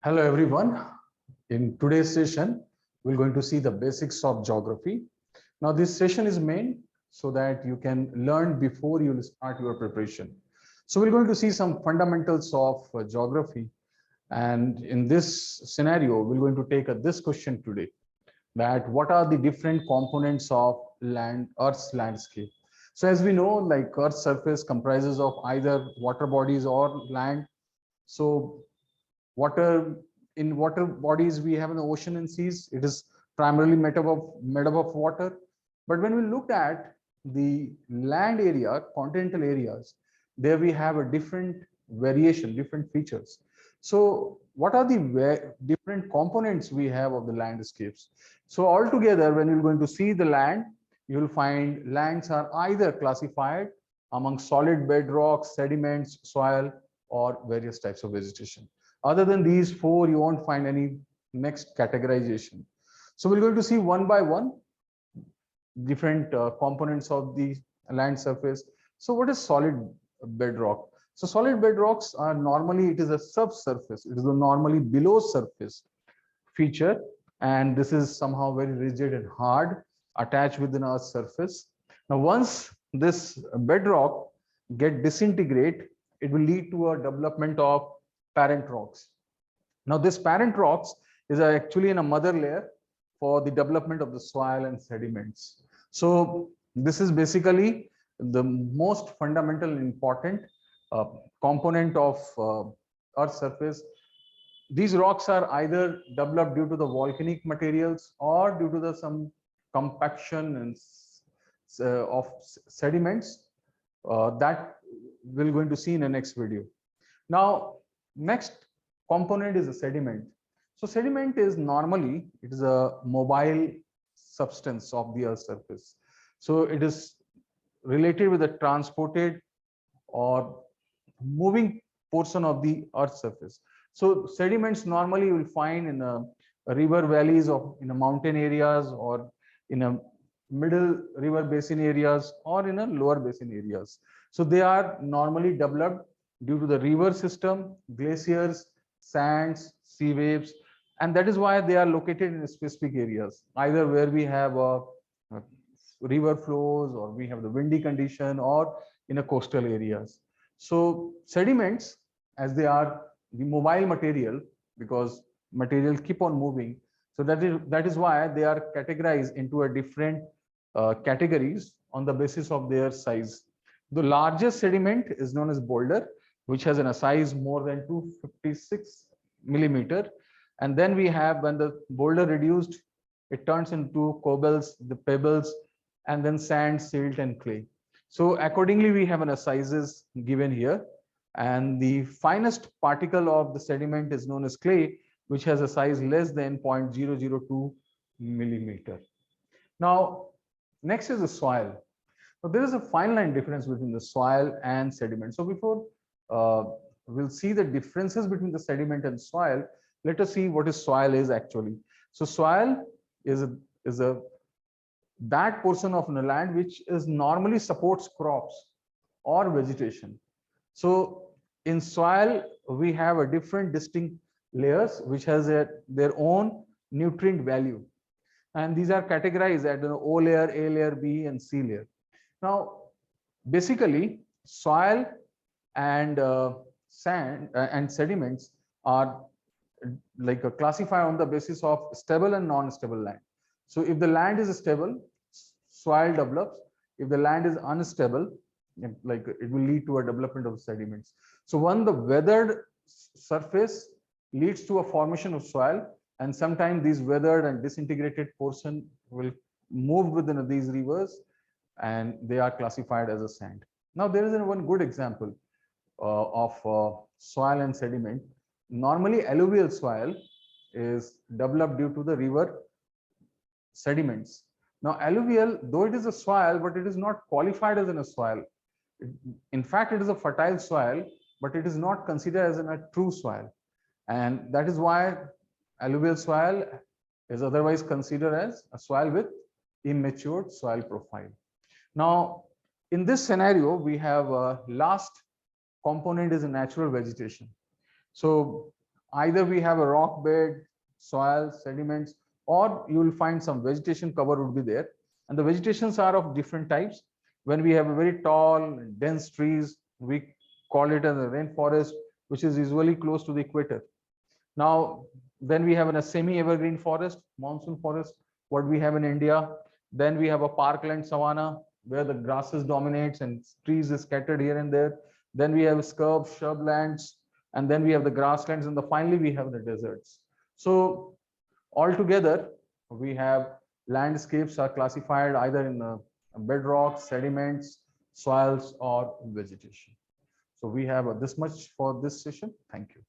Hello everyone. In today's session, we're going to see the basics of geography. Now this session is made so that you can learn before you start your preparation. So we're going to see some fundamentals of geography. And in this scenario, we're going to take this question today, that what are the different components of Earth's landscape? So as we know, like Earth's surface comprises of either water bodies or land. So water in water bodies we have in the ocean and seas, it is primarily made up of water. But when we look at the land area, continental areas, there we have a different variation, different features. So what are the different components we have of the landscapes? So altogether, when you're going to see the land, you will find lands are either classified among solid bedrock, sediments, soil, or various types of vegetation. Other than these four, you won't find any next categorization. So we're going to see one by one different components of the land surface. So what is solid bedrock? So solid bedrocks are normally, it is a subsurface. It is a normally below surface feature. And this is somehow very rigid and hard, attached within our surface. Now, once this bedrock get disintegrate, it will lead to a development of parent rocks. Now this parent rocks is actually in a mother layer for the development of the soil and sediments. So this is basically the most fundamental and important component of Earth's surface. These rocks are either developed due to the volcanic materials or due to some compaction and of sediments that we're going to see in the next video. Now, next component is a sediment. So sediment is normally, it is a mobile substance of the Earth's surface. So it is related with the transported or moving portion of the Earth's surface. So sediments normally you will find in river valleys or in mountain areas or in a middle river basin areas or in a lower basin areas. So they are normally developed due to the river system, glaciers, sands, sea waves, and that is why they are located in specific areas, either where we have river flows or we have the windy condition or in a coastal areas. So sediments, as they are the mobile material, because materials keep on moving, so that is why they are categorized into a different categories on the basis of their size. The largest sediment is known as boulder, which has a size more than 256 millimeter. And then we have, when the boulder reduced, it turns into cobbles, the pebbles, and then sand, silt, and clay. So accordingly, we have a sizes given here. And the finest particle of the sediment is known as clay, which has a size less than 0.002 millimeter. Now, next is the soil. So there is a fine line difference between the soil and sediment. So before we'll see the differences between the sediment and soil, let us see what is soil is actually. So soil is that portion of the land which is normally supports crops or vegetation. So in soil, we have a different distinct layers which has their own nutrient value. And these are categorized at O layer, A layer, B, and C layer. Now, basically, soil and sand and sediments are like classified on the basis of stable and non-stable land. So if the land is stable, soil develops. If the land is unstable, like it will lead to a development of sediments. So when the weathered surface leads to a formation of soil, and sometimes these weathered and disintegrated portion will move within these rivers, and they are classified as a sand. Now there is one good example of soil and sediment. Normally alluvial soil is developed due to the river sediments. Now alluvial, though it is a soil, but it is not qualified as a soil. In fact, it is a fertile soil, but it is not considered as a true soil. And that is why alluvial soil is otherwise considered as a soil with immature soil profile. Now, in this scenario, we have last component is a natural vegetation. So Either we have a rock bed, soil, sediments, or you will find some vegetation cover would be there. And the vegetations are of different types. When we have a very tall, dense trees, we call it as a rainforest, which is usually close to the equator. Now, then we have in a semi-evergreen forest, monsoon forest, what we have in India. Then we have a parkland savanna where the grasses dominates and trees is scattered here and there. Then we have shrublands, and then we have the grasslands, and finally we have the deserts. So altogether, we have landscapes are classified either in bedrock, sediments, soils, or vegetation. So we have this much for this session. Thank you.